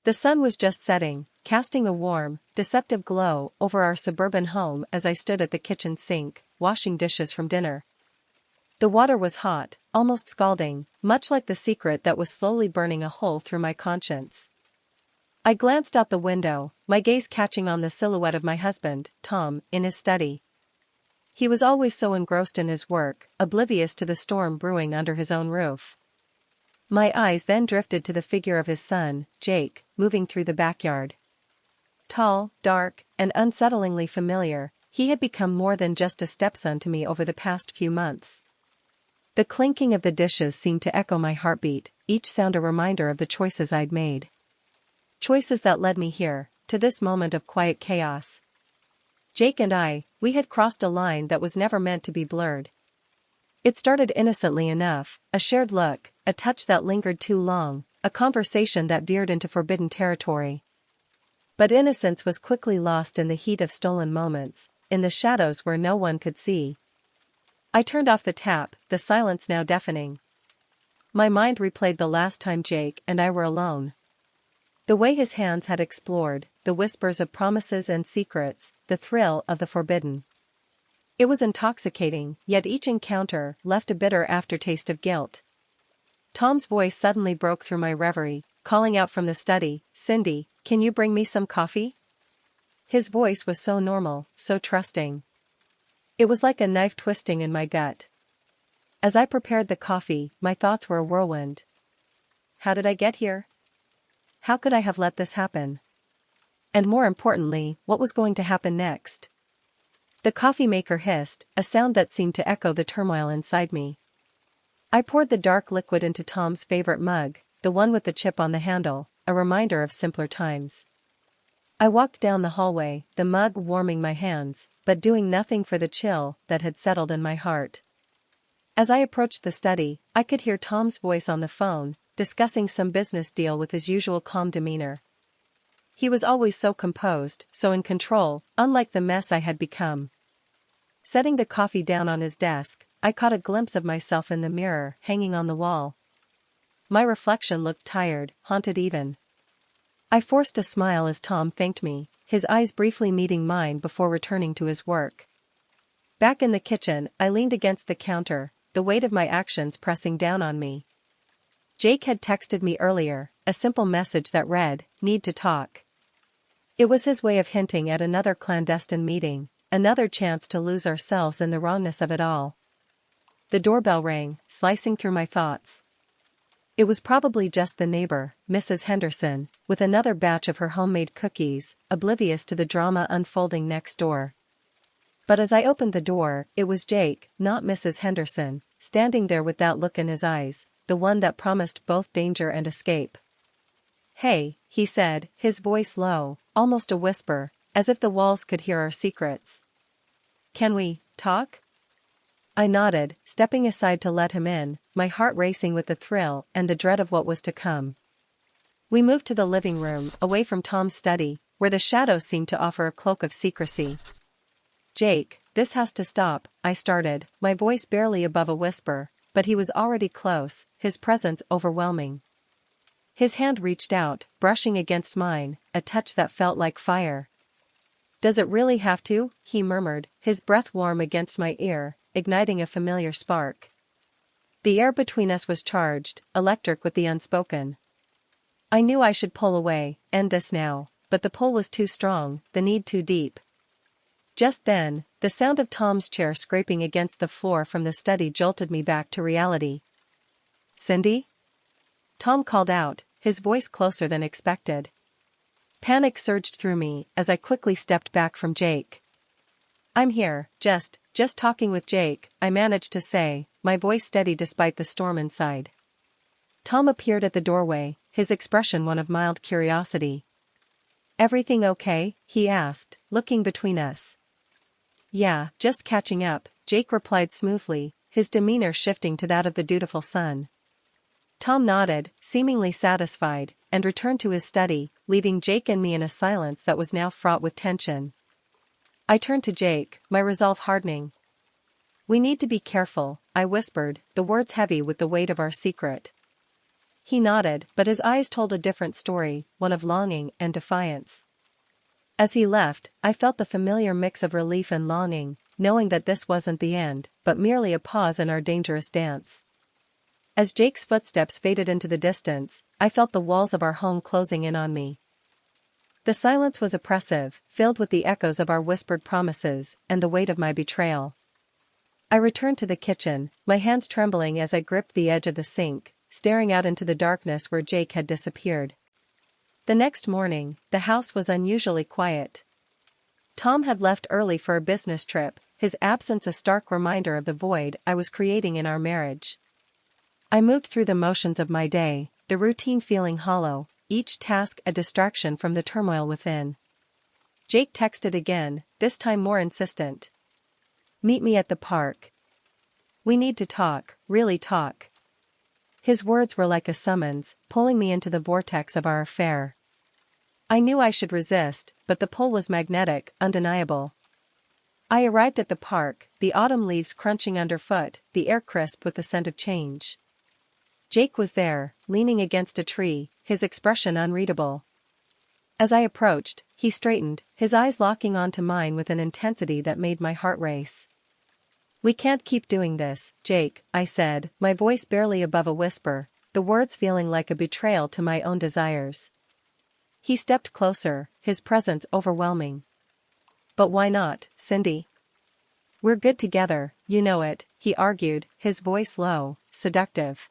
The sun was just setting, casting a warm, deceptive glow over our suburban home as I stood at the kitchen sink, washing dishes from dinner. The water was hot, almost scalding, much like the secret that was slowly burning a hole through my conscience. I glanced out the window, my gaze catching on the silhouette of my husband, Tom, in his study. He was always so engrossed in his work, oblivious to the storm brewing under his own roof. My eyes then drifted to the figure of his son, Jake, moving through the backyard. Tall, dark, and unsettlingly familiar, he had become more than just a stepson to me over the past few months. The clinking of the dishes seemed to echo my heartbeat, each sound a reminder of the choices I'd made. Choices that led me here, to this moment of quiet chaos. Jake and we had crossed a line that was never meant to be blurred. It started innocently enough, a shared look, a touch that lingered too long, a conversation that veered into forbidden territory. But innocence was quickly lost in the heat of stolen moments, in the shadows where no one could see. I turned off the tap, the silence now deafening. My mind replayed the last time Jake and I were alone. The way his hands had explored, the whispers of promises and secrets, the thrill of the forbidden. It was intoxicating, yet each encounter left a bitter aftertaste of guilt. Tom's voice suddenly broke through my reverie, calling out from the study, "Cindy, can you bring me some coffee?" His voice was so normal, so trusting. It was like a knife twisting in my gut. As I prepared the coffee, my thoughts were a whirlwind. How did I get here? How could I have let this happen? And more importantly, what was going to happen next? The coffee maker hissed, a sound that seemed to echo the turmoil inside me. I poured the dark liquid into Tom's favorite mug, the one with the chip on the handle, a reminder of simpler times. I walked down the hallway, the mug warming my hands, but doing nothing for the chill that had settled in my heart. As I approached the study, I could hear Tom's voice on the phone, discussing some business deal with his usual calm demeanor. He was always so composed, so in control, unlike the mess I had become. Setting the coffee down on his desk, I caught a glimpse of myself in the mirror hanging on the wall. My reflection looked tired, haunted even. I forced a smile as Tom thanked me, his eyes briefly meeting mine before returning to his work. Back in the kitchen, I leaned against the counter, the weight of my actions pressing down on me. Jake had texted me earlier, a simple message that read, "Need to talk." It was his way of hinting at another clandestine meeting, another chance to lose ourselves in the wrongness of it all. The doorbell rang, slicing through my thoughts. It was probably just the neighbor, Mrs. Henderson, with another batch of her homemade cookies, oblivious to the drama unfolding next door. But as I opened the door, it was Jake, not Mrs. Henderson, standing there with that look in his eyes, the one that promised both danger and escape. "Hey," he said, his voice low, almost a whisper, as if the walls could hear our secrets. "Can we talk?" I nodded, stepping aside to let him in, my heart racing with the thrill and the dread of what was to come. We moved to the living room, away from Tom's study, where the shadows seemed to offer a cloak of secrecy. "Jake, this has to stop," I started, my voice barely above a whisper, but he was already close, his presence overwhelming. His hand reached out, brushing against mine, a touch that felt like fire. "Does it really have to?" he murmured, his breath warm against my ear, igniting a familiar spark. The air between us was charged, electric with the unspoken. I knew I should pull away, end this now, but the pull was too strong, the need too deep. Just then, the sound of Tom's chair scraping against the floor from the study jolted me back to reality. "Cindy?" Tom called out, his voice closer than expected. Panic surged through me as I quickly stepped back from Jake. "I'm here, just talking with Jake," I managed to say, my voice steady despite the storm inside. Tom appeared at the doorway, his expression one of mild curiosity. "Everything okay?" he asked, looking between us. "Yeah, just catching up," Jake replied smoothly, his demeanor shifting to that of the dutiful son. Tom nodded, seemingly satisfied, and returned to his study, leaving Jake and me in a silence that was now fraught with tension. I turned to Jake, my resolve hardening. "We need to be careful," I whispered, the words heavy with the weight of our secret. He nodded, but his eyes told a different story, one of longing and defiance. As he left, I felt the familiar mix of relief and longing, knowing that this wasn't the end, but merely a pause in our dangerous dance. As Jake's footsteps faded into the distance, I felt the walls of our home closing in on me. The silence was oppressive, filled with the echoes of our whispered promises and the weight of my betrayal. I returned to the kitchen, my hands trembling as I gripped the edge of the sink, staring out into the darkness where Jake had disappeared. The next morning, the house was unusually quiet. Tom had left early for a business trip, his absence a stark reminder of the void I was creating in our marriage. I moved through the motions of my day, the routine feeling hollow, each task a distraction from the turmoil within. Jake texted again, this time more insistent. "Meet me at the park. We need to talk, really talk." His words were like a summons, pulling me into the vortex of our affair. I knew I should resist, but the pull was magnetic, undeniable. I arrived at the park, the autumn leaves crunching underfoot, the air crisp with the scent of change. Jake was there, leaning against a tree, his expression unreadable. As I approached, he straightened, his eyes locking onto mine with an intensity that made my heart race. "We can't keep doing this, Jake," I said, my voice barely above a whisper, the words feeling like a betrayal to my own desires. He stepped closer, his presence overwhelming. "But why not, Cindy? We're good together, you know it," he argued, his voice low, seductive.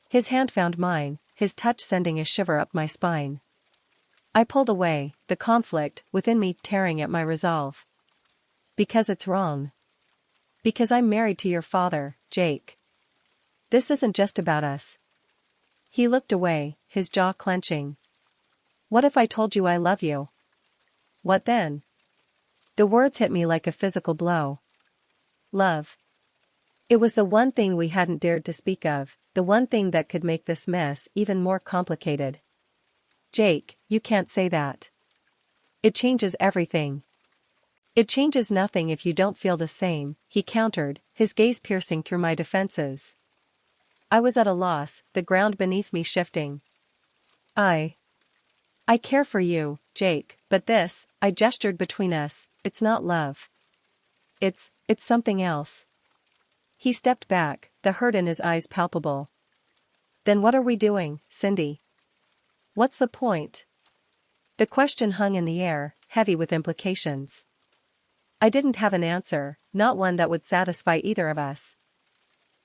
His hand found mine, his touch sending a shiver up my spine. I pulled away, the conflict within me tearing at my resolve. "Because it's wrong. Because I'm married to your father, Jake. This isn't just about us." He looked away, his jaw clenching. "What if I told you I love you? What then?" The words hit me like a physical blow. Love. It was the one thing we hadn't dared to speak of, the one thing that could make this mess even more complicated. "Jake, you can't say that. It changes everything." "It changes nothing if you don't feel the same," he countered, his gaze piercing through my defenses. I was at a loss, the ground beneath me shifting. I care for you, Jake, but this," I gestured between us, "it's not love. It's something else." He stepped back, the hurt in his eyes palpable. "Then what are we doing, Cindy? What's the point?" The question hung in the air, heavy with implications. I didn't have an answer, not one that would satisfy either of us.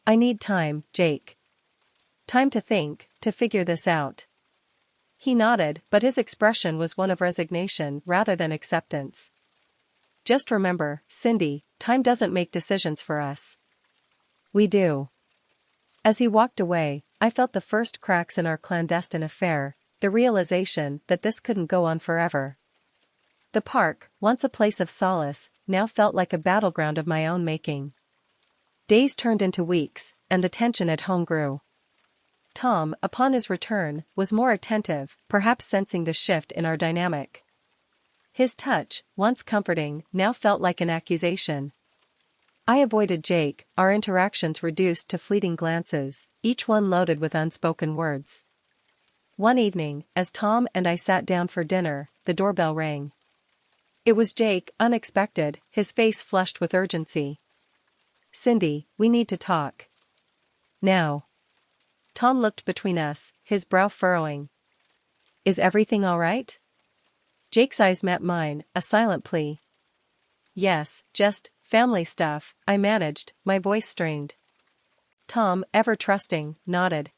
"I need time, Jake. Time to think, to figure this out." He nodded, but his expression was one of resignation rather than acceptance. "Just remember, Cindy, time doesn't make decisions for us. We do." As he walked away, I felt the first cracks in our clandestine affair, the realization that this couldn't go on forever. The park, once a place of solace, now felt like a battleground of my own making. Days turned into weeks, and the tension at home grew. Tom, upon his return, was more attentive, perhaps sensing the shift in our dynamic. His touch, once comforting, now felt like an accusation. I avoided Jake, our interactions reduced to fleeting glances, each one loaded with unspoken words. One evening, as Tom and I sat down for dinner, the doorbell rang. It was Jake, unexpected, his face flushed with urgency. "Cindy, we need to talk. Now." Tom looked between us, his brow furrowing. "Is everything all right?" Jake's eyes met mine, a silent plea. "Yes, just family stuff," I managed, my voice strained. Tom, ever trusting, nodded.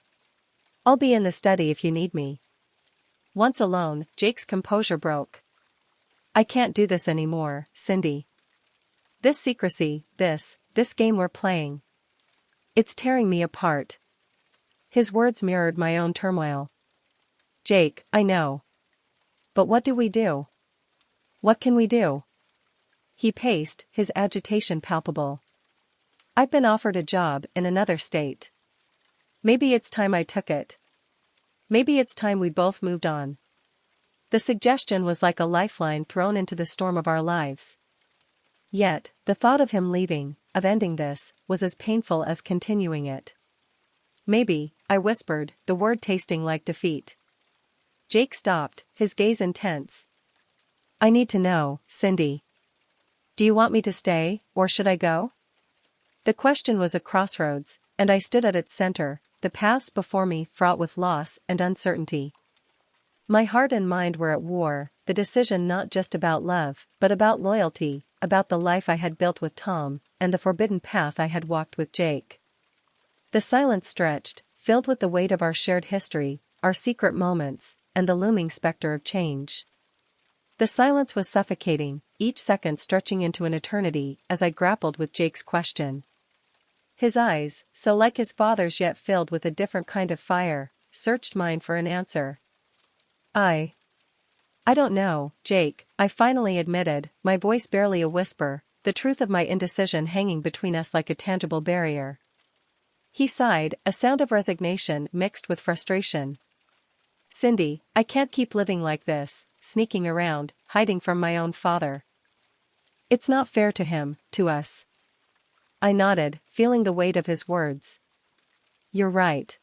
"I'll be in the study if you need me." Once alone, Jake's composure broke. "I can't do this anymore, Cindy. This secrecy, this game we're playing. It's tearing me apart." His words mirrored my own turmoil. "Jake, I know. But what do we do? What can we do?" He paced, his agitation palpable. "I've been offered a job in another state. Maybe it's time I took it. Maybe it's time we both moved on." The suggestion was like a lifeline thrown into the storm of our lives. Yet, the thought of him leaving, of ending this, was as painful as continuing it. "Maybe," I whispered, the word tasting like defeat. Jake stopped, his gaze intense. I need to know, Cindy. Do you want me to stay, or should I go? The question was a crossroads, and I stood at its center, the paths before me fraught with loss and uncertainty. My heart and mind were at war, the decision not just about love, but about loyalty, about the life I had built with Tom, and the forbidden path I had walked with Jake. The silence stretched, filled with the weight of our shared history, our secret moments, and the looming specter of change. The silence was suffocating, each second stretching into an eternity as I grappled with Jake's question. His eyes, so like his father's yet filled with a different kind of fire, searched mine for an answer. I don't know, Jake, I finally admitted, my voice barely a whisper, the truth of my indecision hanging between us like a tangible barrier. He sighed, a sound of resignation mixed with frustration. Cindy, I can't keep living like this, sneaking around, hiding from my own father. It's not fair to him, to us. I nodded, feeling the weight of his words. You're right.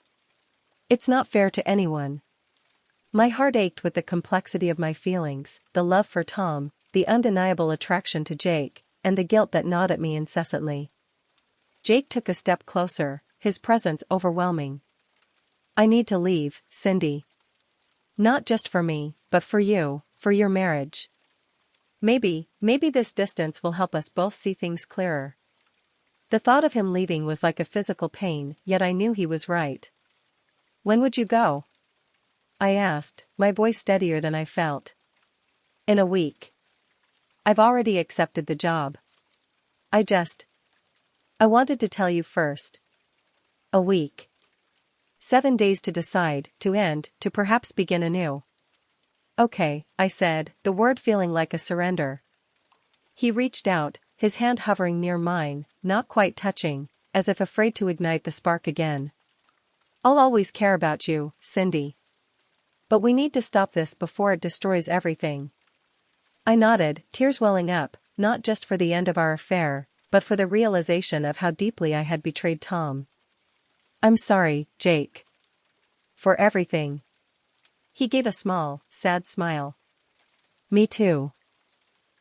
It's not fair to anyone. My heart ached with the complexity of my feelings, the love for Tom, the undeniable attraction to Jake, and the guilt that gnawed at me incessantly. Jake took a step closer, his presence overwhelming. I need to leave, Cindy. Not just for me, but for you, for your marriage. Maybe this distance will help us both see things clearer. The thought of him leaving was like a physical pain, yet I knew he was right. When would you go? I asked, my voice steadier than I felt. In a week. I've already accepted the job. I wanted to tell you first. A week. 7 days to decide, to end, to perhaps begin anew. Okay, I said, the word feeling like a surrender. He reached out, his hand hovering near mine, not quite touching, as if afraid to ignite the spark again. I'll always care about you, Cindy. But we need to stop this before it destroys everything. I nodded, tears welling up, not just for the end of our affair, but for the realization of how deeply I had betrayed Tom. I'm sorry, Jake. For everything. He gave a small, sad smile. Me too.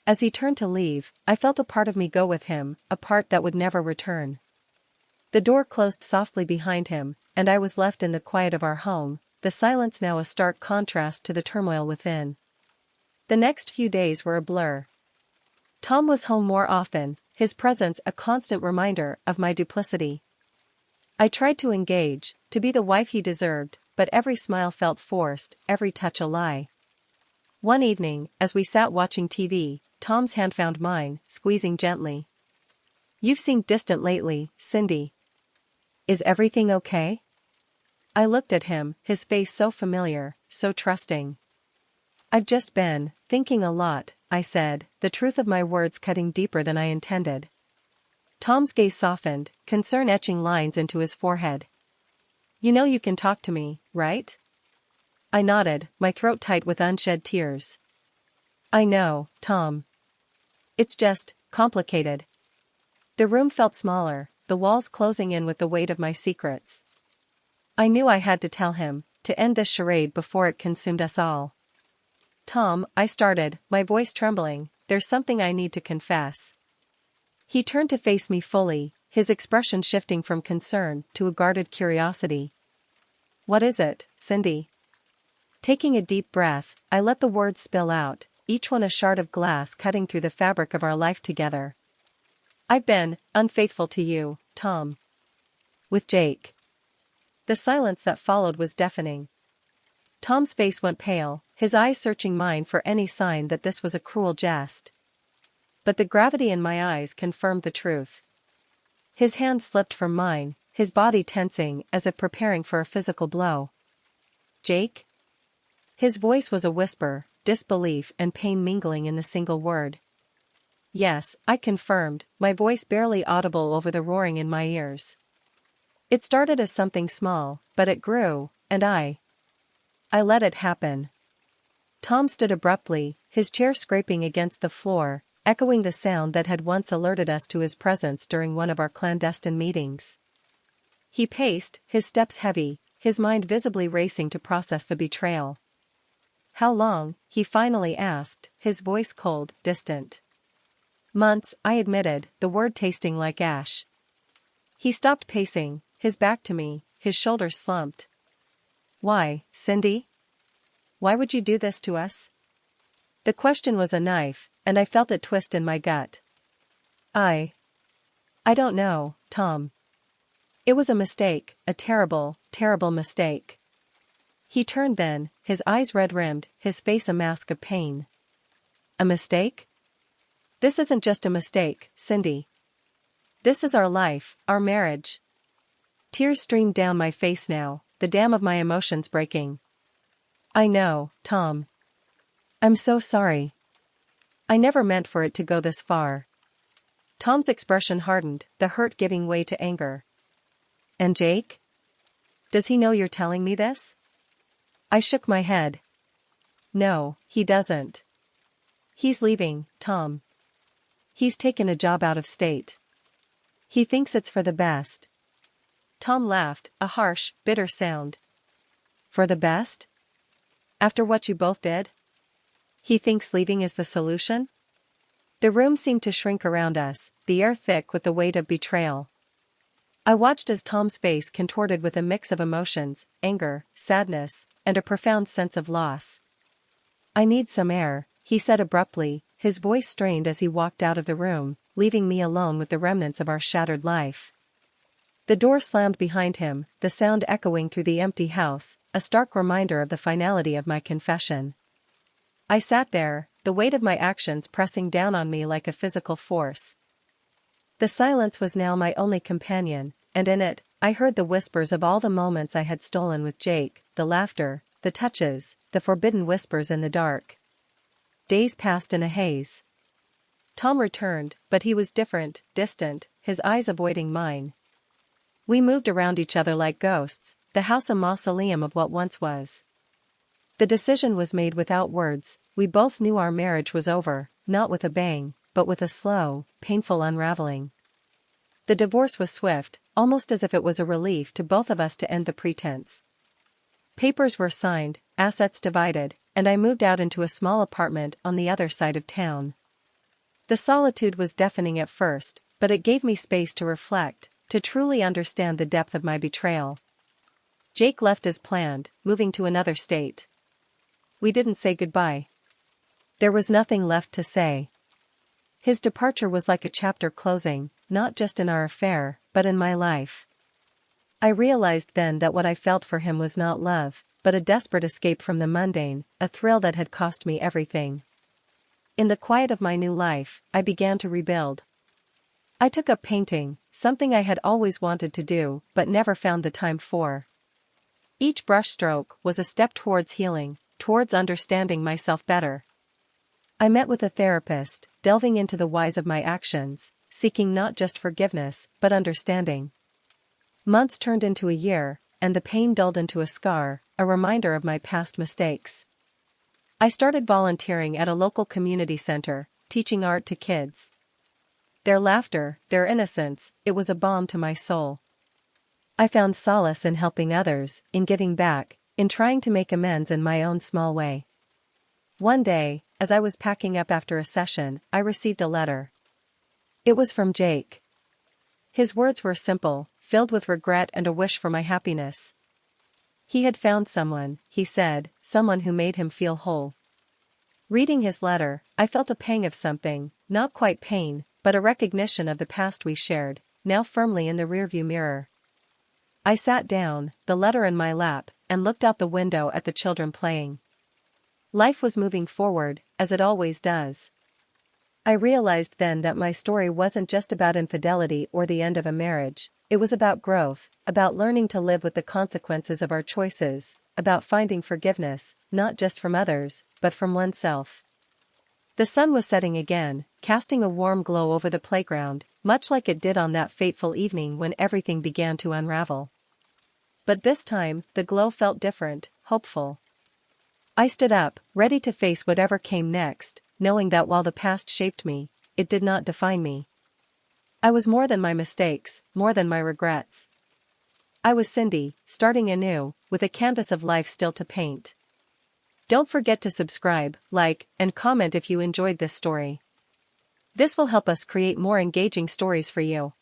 As he turned to leave, I felt a part of me go with him, a part that would never return. The door closed softly behind him, and I was left in the quiet of our home, the silence now a stark contrast to the turmoil within. The next few days were a blur. Tom was home more often, his presence a constant reminder of my duplicity. I tried to engage, to be the wife he deserved, but every smile felt forced, every touch a lie. One evening, as we sat watching TV, Tom's hand found mine, squeezing gently. You've seemed distant lately, Cindy. Is everything okay? I looked at him, his face so familiar, so trusting. I've just been thinking a lot, I said, the truth of my words cutting deeper than I intended. Tom's gaze softened, concern etching lines into his forehead. You know you can talk to me, right? I nodded, my throat tight with unshed tears. I know, Tom. It's just complicated. The room felt smaller, the walls closing in with the weight of my secrets. I knew I had to tell him, to end this charade before it consumed us all. Tom, I started, my voice trembling, there's something I need to confess. He turned to face me fully, his expression shifting from concern to a guarded curiosity. What is it, Cindy? Taking a deep breath, I let the words spill out, each one a shard of glass cutting through the fabric of our life together. I've been unfaithful to you, Tom. With Jake. The silence that followed was deafening. Tom's face went pale, his eyes searching mine for any sign that this was a cruel jest. But the gravity in my eyes confirmed the truth. His hand slipped from mine, his body tensing as if preparing for a physical blow. Jake? His voice was a whisper, disbelief and pain mingling in the single word. Yes, I confirmed, my voice barely audible over the roaring in my ears. It started as something small, but it grew, and I let it happen. Tom stood abruptly, his chair scraping against the floor, echoing the sound that had once alerted us to his presence during one of our clandestine meetings. He paced, his steps heavy, his mind visibly racing to process the betrayal. "How long?" he finally asked, his voice cold, distant. "Months," I admitted, the word tasting like ash. He stopped pacing, his back to me, his shoulders slumped. "Why, Cindy? Why would you do this to us?" The question was a knife, and I felt it twist in my gut. I don't know, Tom. It was a mistake, a terrible, terrible mistake." He turned then, his eyes red-rimmed, his face a mask of pain. "A mistake? This isn't just a mistake, Cindy. This is our life, our marriage." Tears streamed down my face now, the dam of my emotions breaking. "I know, Tom. I'm so sorry. I never meant for it to go this far." Tom's expression hardened, the hurt giving way to anger. "And Jake? Does he know you're telling me this?" I shook my head. "No, he doesn't. He's leaving, Tom. He's taken a job out of state. He thinks it's for the best." Tom laughed, a harsh, bitter sound. "For the best? After what you both did? He thinks leaving is the solution?" The room seemed to shrink around us, the air thick with the weight of betrayal. I watched as Tom's face contorted with a mix of emotions, anger, sadness, and a profound sense of loss. "I need some air," he said abruptly, his voice strained as he walked out of the room, leaving me alone with the remnants of our shattered life. The door slammed behind him, the sound echoing through the empty house, a stark reminder of the finality of my confession. I sat there, the weight of my actions pressing down on me like a physical force. The silence was now my only companion, and in it, I heard the whispers of all the moments I had stolen with Jake, the laughter, the touches, the forbidden whispers in the dark. Days passed in a haze. Tom returned, but he was different, distant, his eyes avoiding mine. We moved around each other like ghosts, the house a mausoleum of what once was. The decision was made without words, we both knew our marriage was over, not with a bang, but with a slow, painful unraveling. The divorce was swift, almost as if it was a relief to both of us to end the pretense. Papers were signed, assets divided, and I moved out into a small apartment on the other side of town. The solitude was deafening at first, but it gave me space to reflect, to truly understand the depth of my betrayal. Jake left as planned, moving to another state. We didn't say goodbye. There was nothing left to say. His departure was like a chapter closing, not just in our affair, but in my life. I realized then that what I felt for him was not love, but a desperate escape from the mundane, a thrill that had cost me everything. In the quiet of my new life, I began to rebuild. I took up painting, something I had always wanted to do, but never found the time for. Each brushstroke was a step towards healing, towards understanding myself better. I met with a therapist, delving into the whys of my actions, seeking not just forgiveness, but understanding. Months turned into a year, and the pain dulled into a scar, a reminder of my past mistakes. I started volunteering at a local community center, teaching art to kids. Their laughter, their innocence, it was a balm to my soul. I found solace in helping others, in giving back, in trying to make amends in my own small way. One day, as I was packing up after a session, I received a letter. It was from Jake. His words were simple, filled with regret and a wish for my happiness. He had found someone, he said, someone who made him feel whole. Reading his letter, I felt a pang of something, not quite pain, but a recognition of the past we shared, now firmly in the rearview mirror. I sat down, the letter in my lap, and looked out the window at the children playing. Life was moving forward, as it always does. I realized then that my story wasn't just about infidelity or the end of a marriage, it was about growth, about learning to live with the consequences of our choices, about finding forgiveness, not just from others, but from oneself. The sun was setting again, casting a warm glow over the playground, much like it did on that fateful evening when everything began to unravel. But this time, the glow felt different, hopeful. I stood up, ready to face whatever came next, knowing that while the past shaped me, it did not define me. I was more than my mistakes, more than my regrets. I was Cindy, starting anew, with a canvas of life still to paint. Don't forget to subscribe, like, and comment if you enjoyed this story. This will help us create more engaging stories for you.